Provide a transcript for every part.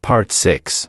Part 6.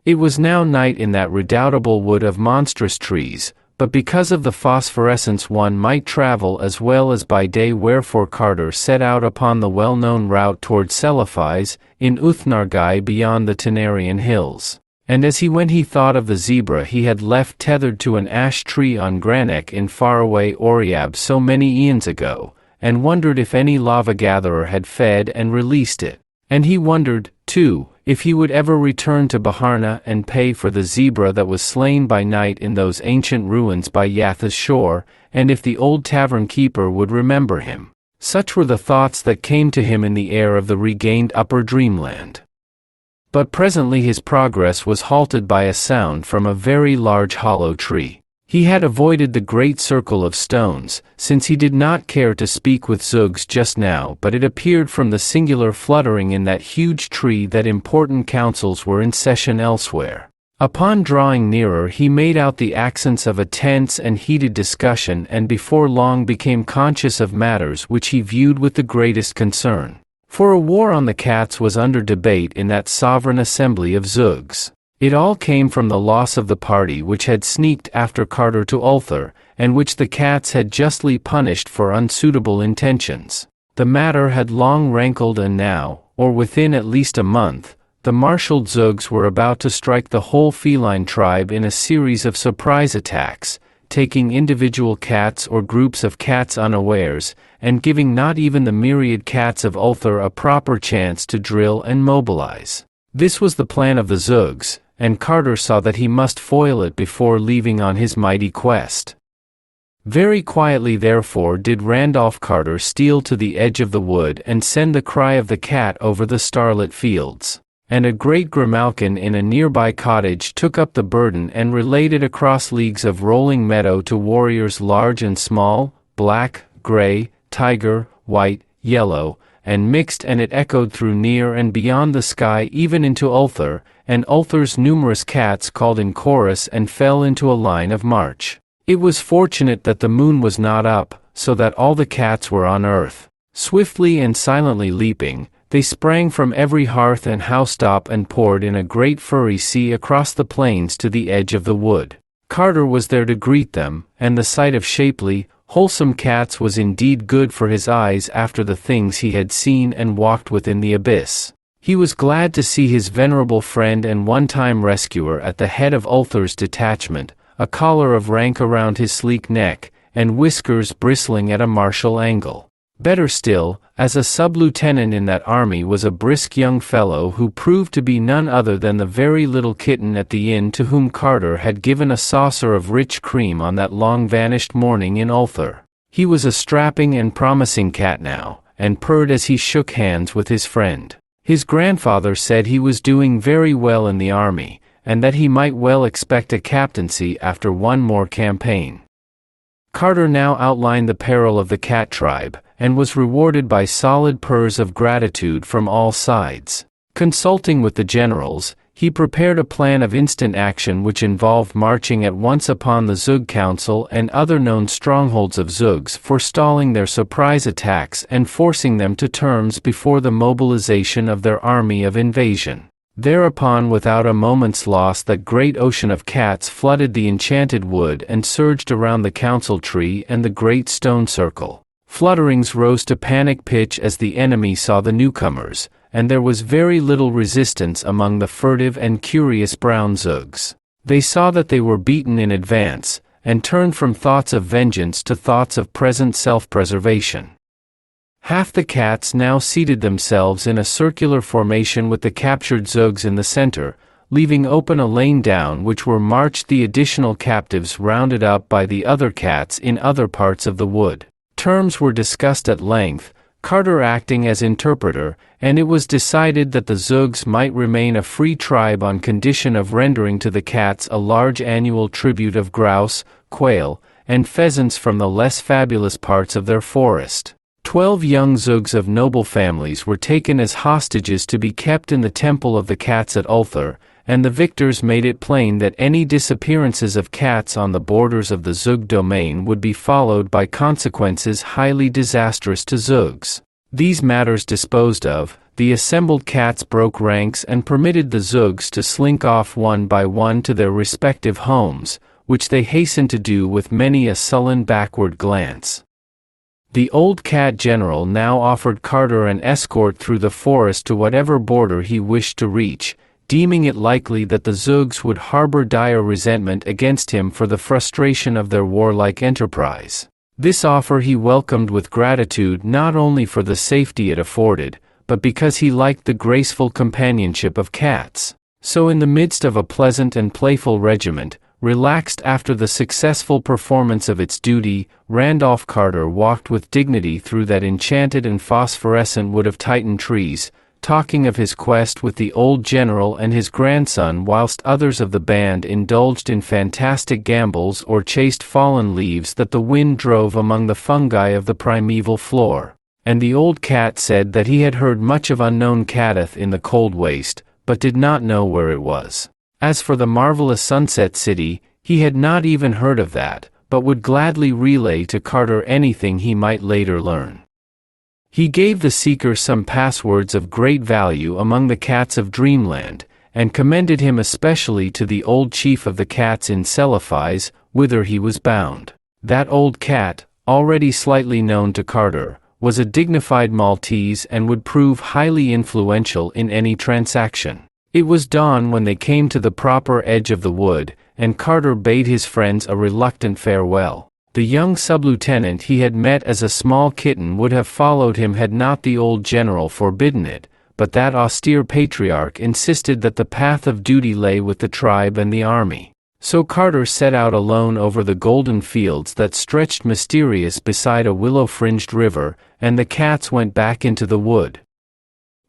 It was now night in that redoubtable wood of monstrous trees, but because of the phosphorescence one might travel as well as by day, wherefore Carter set out upon the well-known route toward Celephes, in Uthnargai beyond the Tenarian hills. And as he went he thought of the zebra he had left tethered to an ash tree on Granek in faraway Oriab so many eons ago, and wondered if any lava-gatherer had fed and released it. And he wondered, too, if he would ever return to Baharna and pay for the zebra that was slain by night in those ancient ruins by Yatha's shore, and if the old tavern keeper would remember him. Such were the thoughts that came to him in the air of the regained upper dreamland. But presently his progress was halted by a sound from a very large hollow tree. He had avoided the great circle of stones, since he did not care to speak with Zugs just now, but it appeared from the singular fluttering in that huge tree that important councils were in session elsewhere. Upon drawing nearer he made out the accents of a tense and heated discussion, and before long became conscious of matters which he viewed with the greatest concern. For a war on the cats was under debate in that sovereign assembly of Zugs. It all came from the loss of the party which had sneaked after Carter to Ulthar, and which the cats had justly punished for unsuitable intentions. The matter had long rankled, and now, or within at least a month, the marshaled Zugs were about to strike the whole feline tribe in a series of surprise attacks, taking individual cats or groups of cats unawares, and giving not even the myriad cats of Ulthar a proper chance to drill and mobilize. This was the plan of the Zugs, and Carter saw that he must foil it before leaving on his mighty quest. Very quietly therefore did Randolph Carter steal to the edge of the wood and send the cry of the cat over the starlit fields. And a great grimalkin in a nearby cottage took up the burden and relayed it across leagues of rolling meadow to warriors large and small, black, gray, tiger, white, yellow, and mixed, and it echoed through near and beyond the sky even into Ulthar, and Ulthar's numerous cats called in chorus and fell into a line of march. It was fortunate that the moon was not up, so that all the cats were on earth. Swiftly and silently leaping, they sprang from every hearth and housetop and poured in a great furry sea across the plains to the edge of the wood. Carter was there to greet them, and the sight of shapely, wholesome cats was indeed good for his eyes after the things he had seen and walked within the abyss. He was glad to see his venerable friend and one-time rescuer at the head of Ulthar's detachment, a collar of rank around his sleek neck, and whiskers bristling at a martial angle. Better still, as a sub-lieutenant in that army was a brisk young fellow who proved to be none other than the very little kitten at the inn to whom Carter had given a saucer of rich cream on that long-vanished morning in Ulthar. He was a strapping and promising cat now, and purred as he shook hands with his friend. His grandfather said he was doing very well in the army, and that he might well expect a captaincy after one more campaign. Carter now outlined the peril of the cat tribe, and was rewarded by solid purrs of gratitude from all sides. Consulting with the generals, he prepared a plan of instant action which involved marching at once upon the Zug Council and other known strongholds of Zugs, forestalling their surprise attacks and forcing them to terms before the mobilization of their army of invasion. Thereupon, without a moment's loss, that great ocean of cats flooded the enchanted wood and surged around the council tree and the great stone circle. Flutterings rose to panic pitch as the enemy saw the newcomers, and there was very little resistance among the furtive and curious brown Zugs. They saw that they were beaten in advance, and turned from thoughts of vengeance to thoughts of present self-preservation. Half the cats now seated themselves in a circular formation with the captured Zugs in the center, leaving open a lane down which were marched the additional captives rounded up by the other cats in other parts of the wood. Terms were discussed at length, Carter acting as interpreter, and it was decided that the Zugs might remain a free tribe on condition of rendering to the cats a large annual tribute of grouse, quail, and pheasants from the less fabulous parts of their forest. 12 young Zugs of noble families were taken as hostages to be kept in the temple of the cats at Ulthar, and the victors made it plain that any disappearances of cats on the borders of the Zug domain would be followed by consequences highly disastrous to Zugs. These matters disposed of, the assembled cats broke ranks and permitted the Zoogs to slink off one by one to their respective homes, which they hastened to do with many a sullen backward glance. The old cat general now offered Carter an escort through the forest to whatever border he wished to reach, deeming it likely that the Zoogs would harbor dire resentment against him for the frustration of their warlike enterprise. This offer he welcomed with gratitude not only for the safety it afforded, but because he liked the graceful companionship of cats. So in the midst of a pleasant and playful regiment, relaxed after the successful performance of its duty, Randolph Carter walked with dignity through that enchanted and phosphorescent wood of Titan trees, talking of his quest with the old general and his grandson, whilst others of the band indulged in fantastic gambols or chased fallen leaves that the wind drove among the fungi of the primeval floor. And the old cat said that he had heard much of unknown Kadath in the cold waste, but did not know where it was. As for the marvelous Sunset City, he had not even heard of that, but would gladly relay to Carter anything he might later learn. He gave the seeker some passwords of great value among the cats of Dreamland, and commended him especially to the old chief of the cats in Celephies, whither he was bound. That old cat, already slightly known to Carter, was a dignified Maltese and would prove highly influential in any transaction. It was dawn when they came to the proper edge of the wood, and Carter bade his friends a reluctant farewell. The young sub-lieutenant he had met as a small kitten would have followed him had not the old general forbidden it, but that austere patriarch insisted that the path of duty lay with the tribe and the army. So Carter set out alone over the golden fields that stretched mysterious beside a willow-fringed river, and the cats went back into the wood.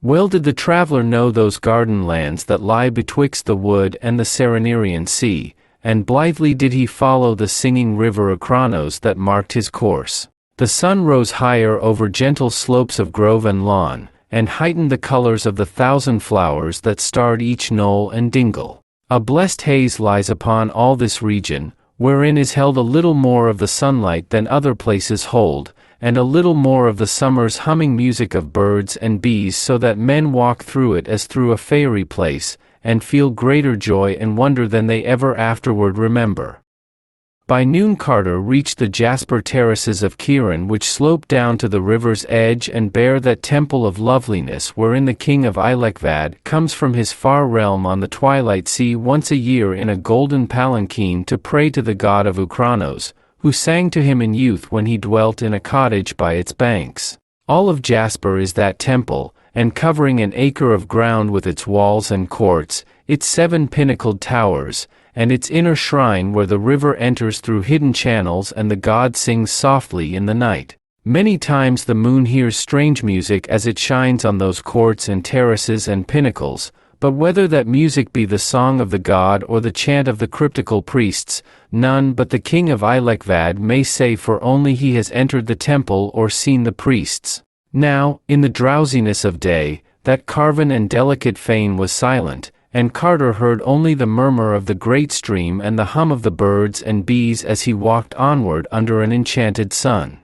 Well did the traveler know those garden lands that lie betwixt the wood and the Serenerian Sea, and blithely did he follow the singing river Uchronos that marked his course. The sun rose higher over gentle slopes of grove and lawn, and heightened the colors of the thousand flowers that starred each knoll and dingle. A blessed haze lies upon all this region, wherein is held a little more of the sunlight than other places hold, and a little more of the summer's humming music of birds and bees, so that men walk through it as through a fairy place, and feel greater joy and wonder than they ever afterward remember. By noon Carter reached the jasper terraces of Kiran, which slope down to the river's edge and bear that temple of loveliness wherein the king of Ilekvad comes from his far realm on the twilight sea once a year in a golden palanquin to pray to the god of Uchronos, who sang to him in youth when he dwelt in a cottage by its banks. All of Jasper is that temple, and covering an acre of ground with its walls and courts, its 7 pinnacled towers, and its inner shrine where the river enters through hidden channels and the god sings softly in the night. Many times the moon hears strange music as it shines on those courts and terraces and pinnacles, but whether that music be the song of the god or the chant of the cryptical priests, none but the king of Ilekvad may say, for only he has entered the temple or seen the priests. Now, in the drowsiness of day, that carven and delicate fane was silent, and Carter heard only the murmur of the great stream and the hum of the birds and bees as he walked onward under an enchanted sun.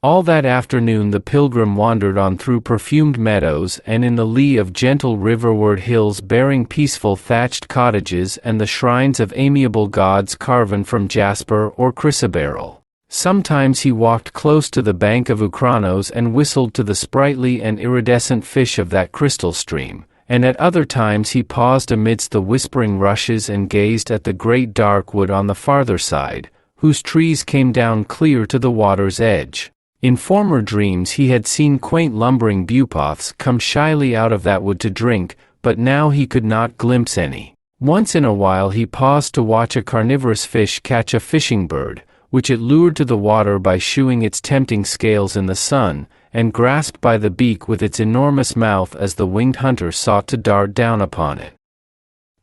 All that afternoon the pilgrim wandered on through perfumed meadows and in the lee of gentle riverward hills bearing peaceful thatched cottages and the shrines of amiable gods carven from jasper or chrysoberyl. Sometimes he walked close to the bank of Uchronos and whistled to the sprightly and iridescent fish of that crystal stream, and at other times he paused amidst the whispering rushes and gazed at the great dark wood on the farther side, whose trees came down clear to the water's edge. In former dreams he had seen quaint lumbering bupoths come shyly out of that wood to drink, but now he could not glimpse any. Once in a while he paused to watch a carnivorous fish catch a fishing bird, which it lured to the water by shewing its tempting scales in the sun, and grasped by the beak with its enormous mouth as the winged hunter sought to dart down upon it.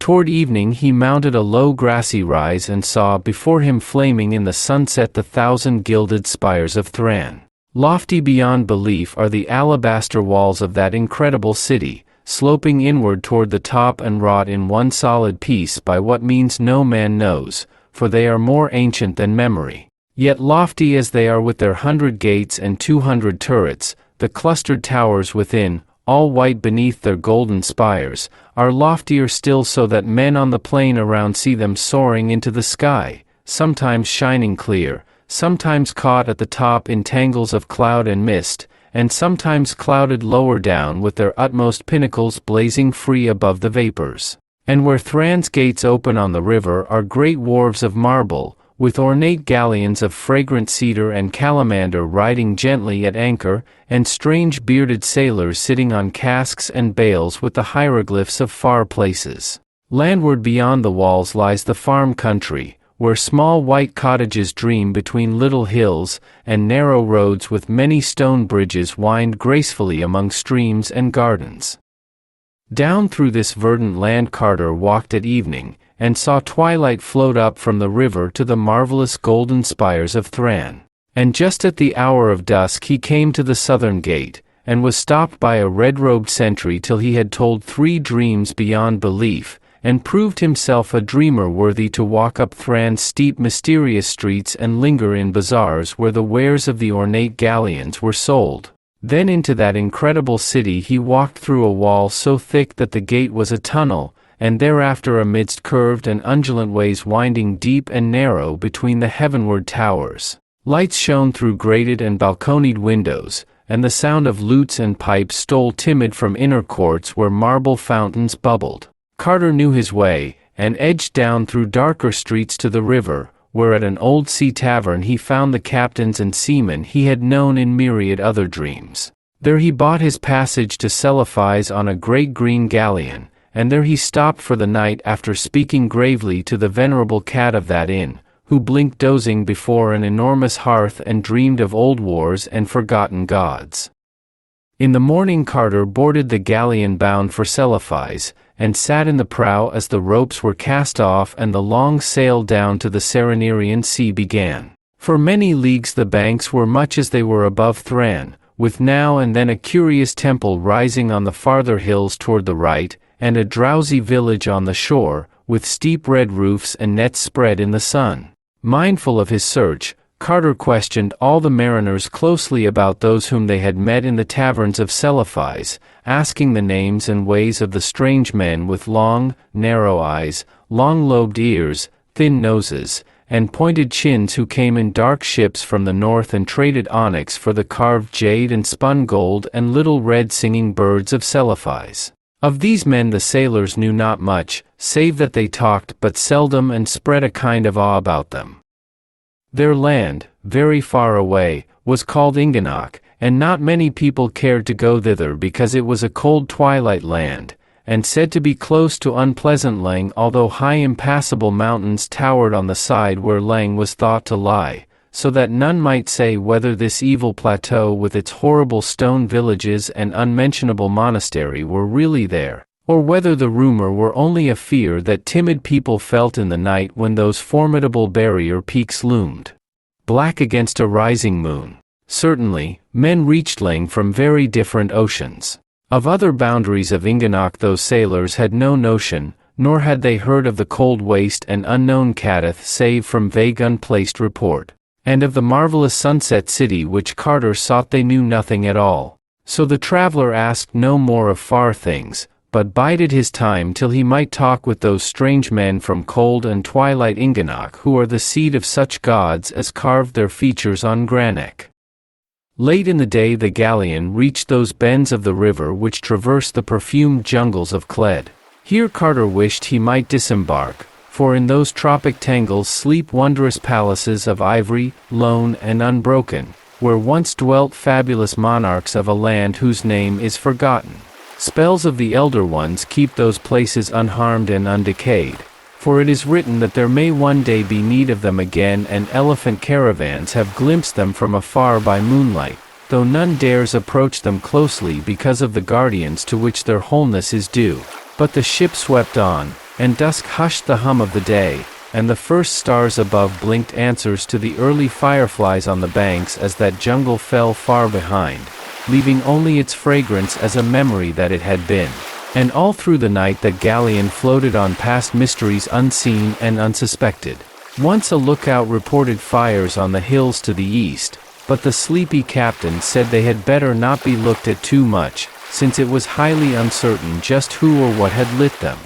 Toward evening he mounted a low grassy rise and saw before him flaming in the sunset the 1,000 gilded spires of Thran. Lofty beyond belief are the alabaster walls of that incredible city, sloping inward toward the top and wrought in one solid piece by what means no man knows, for they are more ancient than memory. Yet lofty as they are with their 100 gates and 200 turrets, the clustered towers within, all white beneath their golden spires, are loftier still, so that men on the plain around see them soaring into the sky, sometimes shining clear, sometimes caught at the top in tangles of cloud and mist, and sometimes clouded lower down with their utmost pinnacles blazing free above the vapors. And where Thran's gates open on the river are great wharves of marble, with ornate galleons of fragrant cedar and calamander riding gently at anchor, and strange bearded sailors sitting on casks and bales with the hieroglyphs of far places. Landward beyond the walls lies the farm country, where small white cottages dream between little hills, and narrow roads with many stone bridges wind gracefully among streams and gardens. Down through this verdant land Carter walked at evening, and saw twilight float up from the river to the marvelous golden spires of Thran. And just at the hour of dusk he came to the southern gate, and was stopped by a red-robed sentry till he had told 3 dreams beyond belief, and proved himself a dreamer worthy to walk up Thran's steep mysterious streets and linger in bazaars where the wares of the ornate galleons were sold. Then into that incredible city he walked through a wall so thick that the gate was a tunnel, and thereafter amidst curved and undulant ways winding deep and narrow between the heavenward towers. Lights shone through grated and balconied windows, and the sound of lutes and pipes stole timid from inner courts where marble fountains bubbled. Carter knew his way, and edged down through darker streets to the river, where at an old sea tavern he found the captains and seamen he had known in myriad other dreams. There he bought his passage to Celephes on a great green galleon, and there he stopped for the night after speaking gravely to the venerable cat of that inn, who blinked dozing before an enormous hearth and dreamed of old wars and forgotten gods. In the morning Carter boarded the galleon bound for Celephes, and sat in the prow as the ropes were cast off and the long sail down to the Serenerian Sea began. For many leagues the banks were much as they were above Thran, with now and then a curious temple rising on the farther hills toward the right, and a drowsy village on the shore, with steep red roofs and nets spread in the sun. Mindful of his search, Carter questioned all the mariners closely about those whom they had met in the taverns of Celephes, asking the names and ways of the strange men with long, narrow eyes, long-lobed ears, thin noses, and pointed chins who came in dark ships from the north and traded onyx for the carved jade and spun gold and little red singing birds of Celephes. Of these men the sailors knew not much, save that they talked but seldom and spread a kind of awe about them. Their land, very far away, was called Innsmouth, and not many people cared to go thither because it was a cold twilight land, and said to be close to unpleasant Lang, although high impassable mountains towered on the side where Lang was thought to lie, so that none might say whether this evil plateau with its horrible stone villages and unmentionable monastery were really there, or whether the rumor were only a fear that timid people felt in the night when those formidable barrier peaks loomed black against a rising moon. Certainly, men reached Lang from very different oceans. Of other boundaries of Innsmouth those sailors had no notion, nor had they heard of the cold waste and unknown Kadath save from vague unplaced report. And of the marvelous sunset city which Carter sought they knew nothing at all. So the traveler asked no more of far things, but bided his time till he might talk with those strange men from cold and twilight Innsmouth who are the seed of such gods as carved their features on granite. Late in the day the galleon reached those bends of the river which traverse the perfumed jungles of Cled. Here Carter wished he might disembark, for in those tropic tangles sleep wondrous palaces of ivory, lone and unbroken, where once dwelt fabulous monarchs of a land whose name is forgotten. Spells of the Elder Ones keep those places unharmed and undecayed, for it is written that there may one day be need of them again, and elephant caravans have glimpsed them from afar by moonlight, though none dares approach them closely because of the guardians to which their wholeness is due. But the ship swept on, and dusk hushed the hum of the day, and the first stars above blinked answers to the early fireflies on the banks as that jungle fell far behind, leaving only its fragrance as a memory that it had been. And all through the night the galleon floated on past mysteries unseen and unsuspected. Once a lookout reported fires on the hills to the east, but the sleepy captain said they had better not be looked at too much, since it was highly uncertain just who or what had lit them.